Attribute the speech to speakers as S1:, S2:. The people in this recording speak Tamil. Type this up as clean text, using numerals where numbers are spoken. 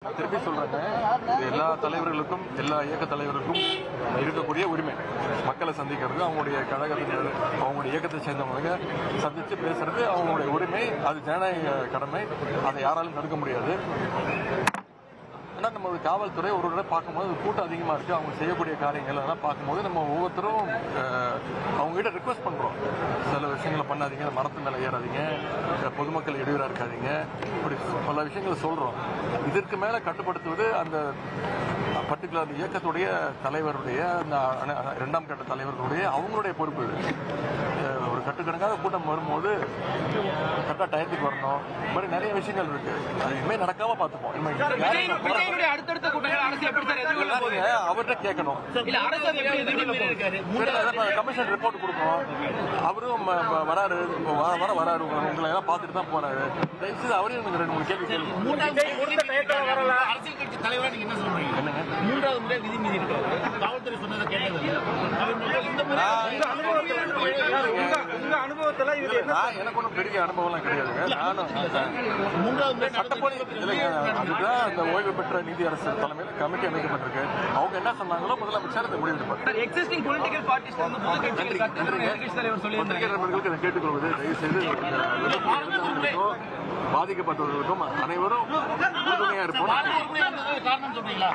S1: திருப்பி சொல்றேங்க, எல்லா தலைவர்களுக்கும் எல்லா இயக்க தலைவருக்கும் இருக்கக்கூடிய உரிமை. மக்களை சந்திக்கிறது, அவங்களுடைய கழகத்தினர், அவங்களுடைய இயக்கத்தை சேர்ந்தவங்க சந்திச்சு பேசுறது அவங்களுடைய உரிமை. அது ஜனநாயக கடமை. அதை யாராலும் தடுக்க முடியாது. ஆனால் நம்ம காவல்துறை ஒரு தடவை பார்க்கும்போது கூட்டம் அதிகமாக இருக்குது, அவங்க செய்யக்கூடிய காரியங்கள் அதெல்லாம் பார்க்கும்போது நம்ம ஒவ்வொருத்தரும் அவங்ககிட்ட ரிக்வஸ்ட் பண்ணுறோம், சில விஷயங்களை பண்ணாதீங்க, மரத்து மேலே ஏறாதீங்க, பொதுமக்கள் இடையூறாக இருக்காதீங்க, இப்படி பல விஷயங்களை சொல்கிறோம். இதற்கு மேலே கட்டுப்படுத்துவது அந்த பர்டிகுலர் அந்த இயக்கத்துடைய தலைவருடைய அந்த இரண்டாம் கட்ட தலைவர்களுடைய அவங்களுடைய பொறுப்பு. ஒரு கட்டுக்கணக்காக கூட்டம் வரும்போது கரெக்டாக டயத்துக்கு வரணும். இந்த மாதிரி நிறைய விஷயங்கள் இருக்கு. அது இனிமேல் நடக்காம பார்த்துப்போம். அவர்கிட்ட கேட்கணும். கமிஷன் ரிப்போர்ட் கொடுக்கணும். அவரும் வராரு, வராரு, உங்களை எல்லாம் பார்த்துட்டு தான் போறாரு. தயவுசெய்து அவரையும் நீங்க 2-3 கேள்வி கேள்வி.
S2: அரசியல் கட்சி தலைவரா நீங்க என்ன சொல்றீங்க? என்னங்க 3வது முறை விதி மீறி இருக்காரு. காவல்துறை சொன்னதை கேட்டது
S3: அனுபவத்துல
S1: எனக்கு ஒன்றும் பெரிய அனுபவம்லாம் கிடையாதுங்க. நானும்
S2: 3வது முறை
S1: சட்டப்படி அதுதான் அந்த ஓய்வு பெற்ற நீதி அரசு தலைமையில் கமிட்டி அமைக்கப்பட்டிருக்கு. அவங்க என்ன சொன்னாங்களோ முதலமைச்சர் அதை முடிவெடுப்பார். பத்திரிகை நண்பர்களுக்கு இதை கேட்டுக்கொள்வது, தயவுசெய்து பாதிக்கப்பட்டவர்களுக்கும் அனைவரும் உறுதுணையா இருப்போம்.
S2: காரணம் சொல்றீங்களா?